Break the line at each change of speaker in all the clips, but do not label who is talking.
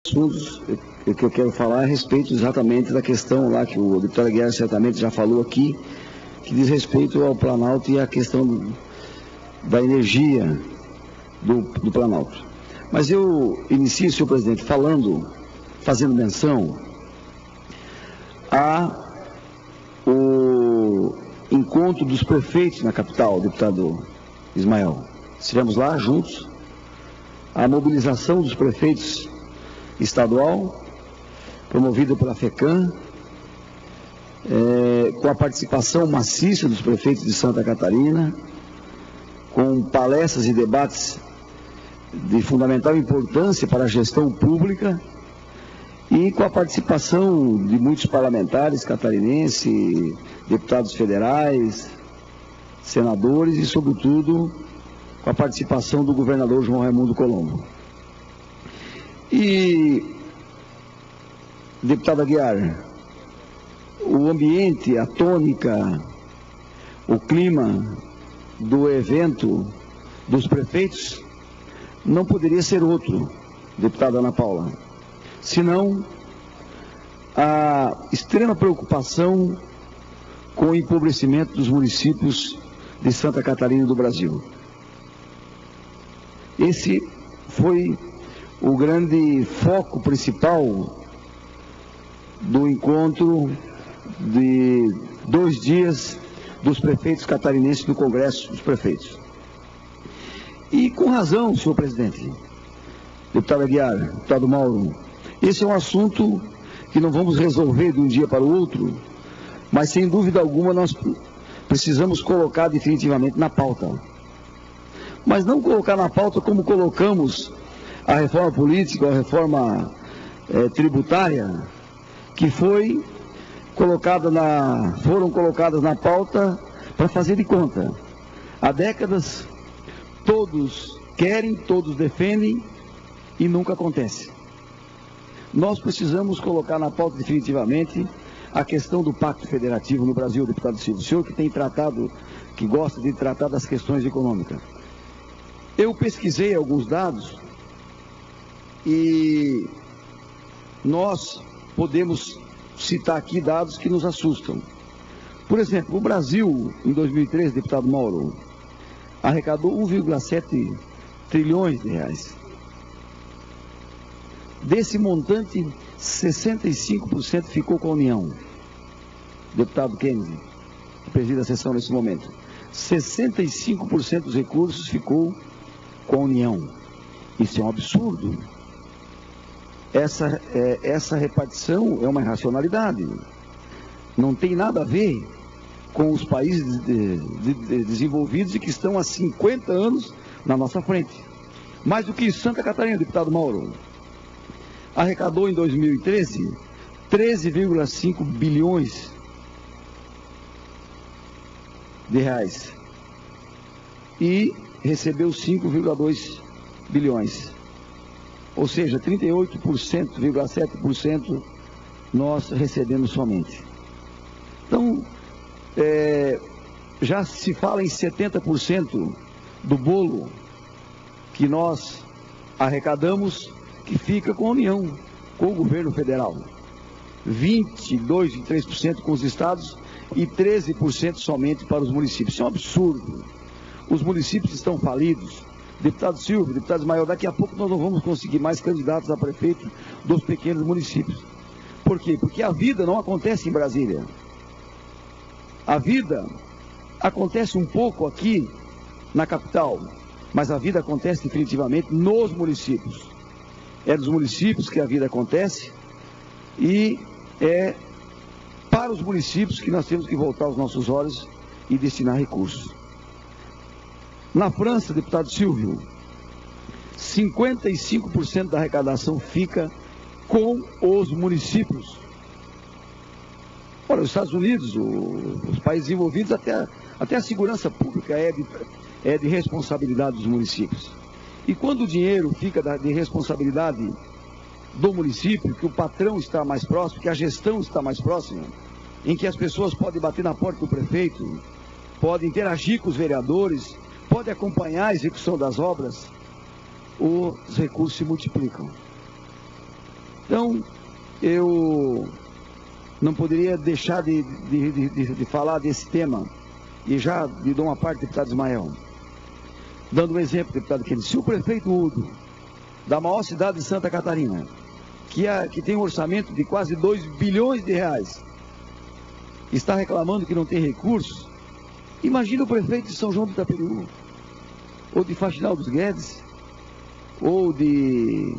assuntos que eu quero falar a respeito exatamente da questão lá que o deputado Aguiar certamente já falou aqui, que diz respeito ao Planalto e à questão da energia do Planalto. Mas eu inicio, senhor presidente, fazendo menção o encontro dos prefeitos na capital, deputado Ismael. Estivemos lá juntos, a mobilização dos prefeitos estadual, promovida pela FECAM, com a participação maciça dos prefeitos de Santa Catarina, com palestras e debates de fundamental importância para a gestão pública e com a participação de muitos parlamentares catarinenses, deputados federais, senadores e, sobretudo, com a participação do governador João Raimundo Colombo. E, deputado Aguiar, o ambiente, a tônica, o clima do evento dos prefeitos não poderia ser outro, deputada Ana Paula, senão a extrema preocupação com o empobrecimento dos municípios de Santa Catarina e do Brasil. Esse foi o grande foco principal do encontro de 2 dias dos prefeitos catarinenses do Congresso dos Prefeitos. E com razão, senhor presidente, deputado Aguiar, deputado Mauro, esse é um assunto que não vamos resolver de um dia para o outro, mas sem dúvida alguma nós precisamos colocar definitivamente na pauta. Mas não colocar na pauta como colocamos a reforma política, a reforma tributária, que foram colocadas na pauta para fazer de conta. Há décadas, todos querem, todos defendem e nunca acontece. Nós precisamos colocar na pauta definitivamente a questão do Pacto Federativo no Brasil, deputado Silva. O senhor que tem tratado, que gosta de tratar das questões econômicas. Eu pesquisei alguns dados e nós podemos citar aqui dados que nos assustam. Por exemplo, o Brasil, em 2013, deputado Mauro, arrecadou 1,7 trilhões de reais. Desse montante, 65% ficou com a União. Deputado Kennedy, que preside a sessão nesse momento. 65% dos recursos ficou com a União. Isso é um absurdo. Essa repartição é uma irracionalidade. Não tem nada a ver com os países desenvolvidos e que estão há 50 anos na nossa frente. Mais do que isso, Santa Catarina, deputado Mauro, arrecadou em 2013 13,5 bilhões de reais e recebeu 5,2 bilhões. Ou seja, 38,7% nós recebemos somente. Então, já se fala em 70% do bolo que nós arrecadamos que fica com a União, com o governo federal. 22, 23% com os estados e 13% somente para os municípios. Isso é um absurdo. Os municípios estão falidos. Deputado Silvio, deputado Ismael, daqui a pouco nós não vamos conseguir mais candidatos a prefeito dos pequenos municípios. Por quê? Porque a vida não acontece em Brasília. A vida acontece um pouco aqui na capital, mas a vida acontece definitivamente nos municípios. É dos municípios que a vida acontece e é para os municípios que nós temos que voltar os nossos olhos e destinar recursos. Na França, deputado Silvio, 55% da arrecadação fica com os municípios. Ora, os Estados Unidos, os países desenvolvidos, até a segurança pública é de responsabilidade dos municípios. E quando o dinheiro fica de responsabilidade do município, que o patrão está mais próximo, que a gestão está mais próxima, em que as pessoas podem bater na porta do prefeito, podem interagir com os vereadores, podem acompanhar a execução das obras, os recursos se multiplicam. Então, eu não poderia deixar de falar desse tema, e já lhe dou uma parte, deputado Ismael. Dando um exemplo, deputado Kennedy, se o prefeito Udo, da maior cidade de Santa Catarina, que tem um orçamento de quase 2 bilhões de reais, está reclamando que não tem recursos, imagina o prefeito de São João do Itaperiú, ou de Faxinal dos Guedes, ou de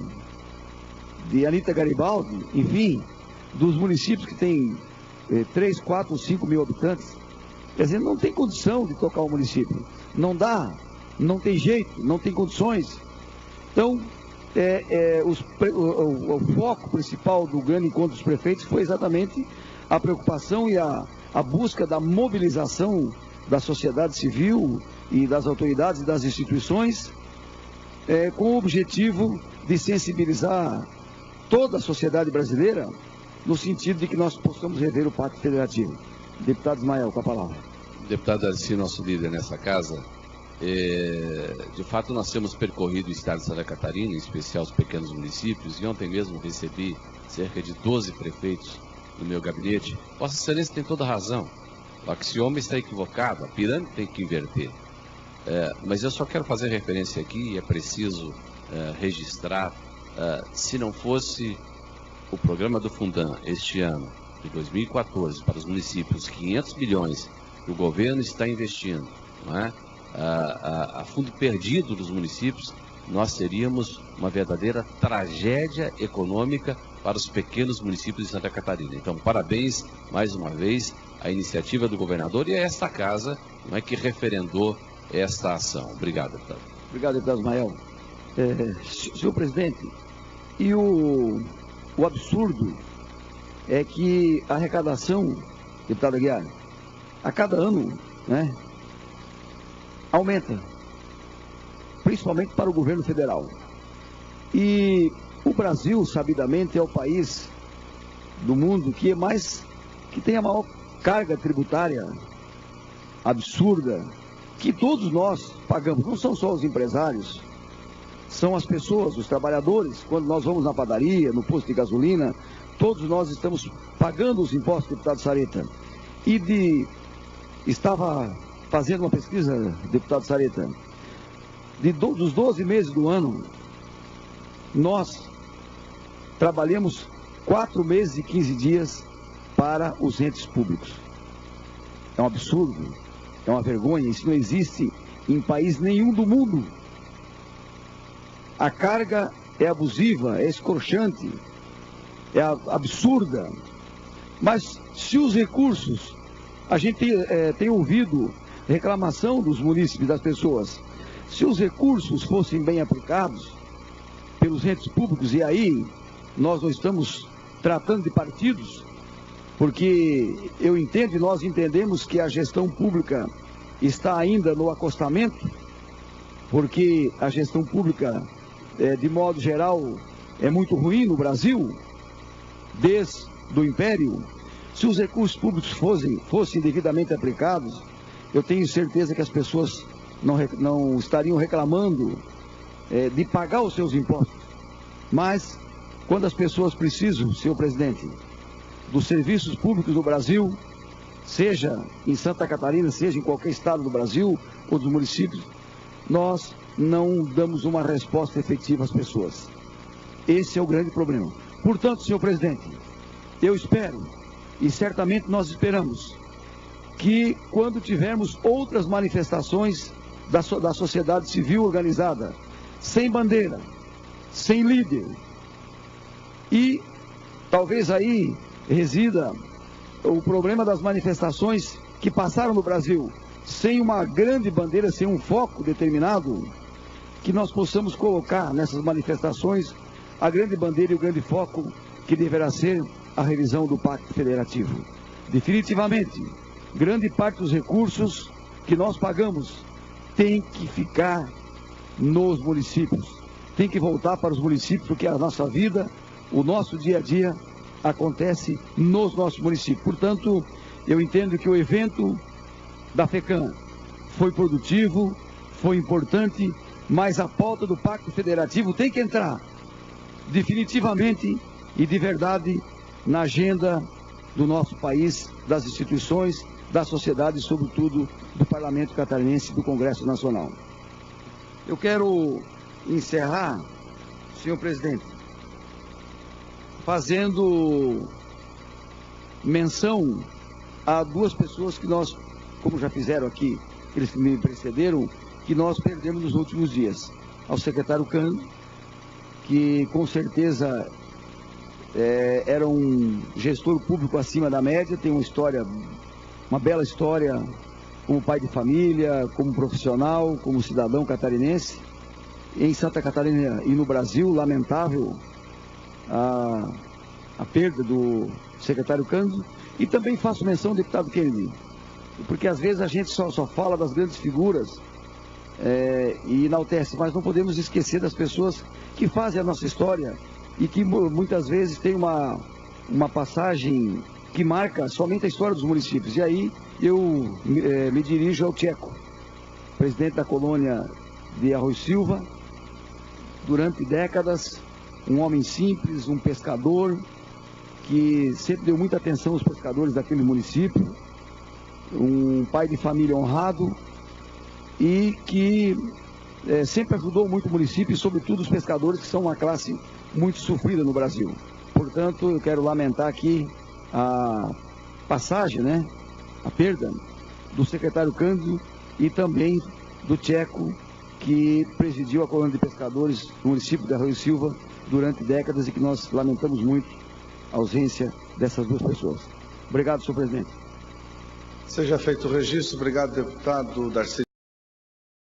Anita Garibaldi, enfim, dos municípios que têm 3, 4, 5 mil habitantes. Quer dizer, não tem condição de tocar o município. Não dá, não tem jeito, não tem condições. Então, o foco principal do grande encontro dos prefeitos foi exatamente a preocupação e a busca da mobilização da sociedade civil e das autoridades e das instituições, com o objetivo de sensibilizar toda a sociedade brasileira no sentido de que nós possamos rever o Pacto Federativo. Deputado Ismael, com a palavra.
Deputado Darcy, nosso líder nessa casa, de fato nós temos percorrido o estado de Santa Catarina, em especial os pequenos municípios, e ontem mesmo recebi cerca de 12 prefeitos no meu gabinete. Vossa Excelência tem toda a razão, o axioma está equivocado, a pirâmide tem que inverter. Mas eu só quero fazer referência aqui, e é preciso registrar, se não fosse o programa do Fundan este ano, de 2014, para os municípios, 500 milhões que o governo está investindo, não é? A fundo perdido dos municípios, nós teríamos uma verdadeira tragédia econômica para os pequenos municípios de Santa Catarina. Então, parabéns, mais uma vez, à iniciativa do governador e a esta casa, não é, que referendou esta ação. Obrigado, deputado.
Obrigado, deputado Ismael. Senhor presidente, e o absurdo é que a arrecadação, deputado Aguiar, a cada ano, né, aumenta, principalmente para o governo federal. E o Brasil, sabidamente, é o país do mundo que tem a maior carga tributária absurda, que todos nós pagamos, não são só os empresários, são as pessoas, os trabalhadores. Quando nós vamos na padaria, no posto de gasolina, todos nós estamos pagando os impostos, deputado Sareta. Estava fazendo uma pesquisa, deputado Sareta, dos 12 meses do ano, nós trabalhamos 4 meses e 15 dias para os entes públicos. É um absurdo, é uma vergonha, isso não existe em país nenhum do mundo. A carga é abusiva, é escrochante, é absurda. Mas se os recursos, a gente tem ouvido reclamação dos munícipes, das pessoas, se os recursos fossem bem aplicados pelos entes públicos, e aí nós não estamos tratando de partidos, porque eu entendo e nós entendemos que a gestão pública está ainda no acostamento, porque a gestão pública, de modo geral, é muito ruim no Brasil, desde o Império. Se os recursos públicos fossem devidamente aplicados, eu tenho certeza que as pessoas não estariam reclamando de pagar os seus impostos. Mas, quando as pessoas precisam, senhor presidente, dos serviços públicos do Brasil, seja em Santa Catarina, seja em qualquer estado do Brasil ou dos municípios, nós não damos uma resposta efetiva às pessoas. Esse é o grande problema. Portanto, senhor presidente, eu espero, e certamente nós esperamos, que quando tivermos outras manifestações da sociedade civil organizada, sem bandeira, sem líder, e talvez aí resida o problema das manifestações que passaram no Brasil, sem uma grande bandeira, sem um foco determinado, que nós possamos colocar nessas manifestações a grande bandeira e o grande foco que deverá ser a revisão do Pacto Federativo. Definitivamente, grande parte dos recursos que nós pagamos tem que ficar nos municípios, tem que voltar para os municípios, porque a nossa vida, o nosso dia a dia acontece nos nossos municípios. Portanto, eu entendo que o evento da FECAM foi produtivo, foi importante, mas a pauta do Pacto Federativo tem que entrar definitivamente e de verdade na agenda do nosso país, das instituições, da sociedade e, sobretudo, do Parlamento Catarinense e do Congresso Nacional. Eu quero encerrar, senhor presidente, fazendo menção a duas pessoas que nós, como já fizeram aqui, eles que me precederam, que nós perdemos nos últimos dias. Ao secretário Cândido, que com certeza era um gestor público acima da média, tem uma história, uma bela história, como pai de família, como profissional, como cidadão catarinense. Em Santa Catarina e no Brasil, lamentável a perda do secretário Cândido. E também faço menção ao deputado Kennedy, porque às vezes a gente só fala das grandes figuras e enaltece, mas não podemos esquecer das pessoas que fazem a nossa história e que muitas vezes tem uma passagem que marca somente a história dos municípios. E aí eu me dirijo ao Tcheco, presidente da colônia de Arroio Silva, durante décadas, um homem simples, um pescador, que sempre deu muita atenção aos pescadores daquele município, um pai de família honrado e que sempre ajudou muito o município e, sobretudo, os pescadores, que são uma classe muito sofrida no Brasil. Portanto, eu quero lamentar aqui a passagem, a perda do secretário Cândido e também do Tcheco, que presidiu a colônia de pescadores no município de Arroio Silva durante décadas e que nós lamentamos muito a ausência dessas duas pessoas. Obrigado, senhor presidente.
Seja feito o registro. Obrigado, deputado Darcy.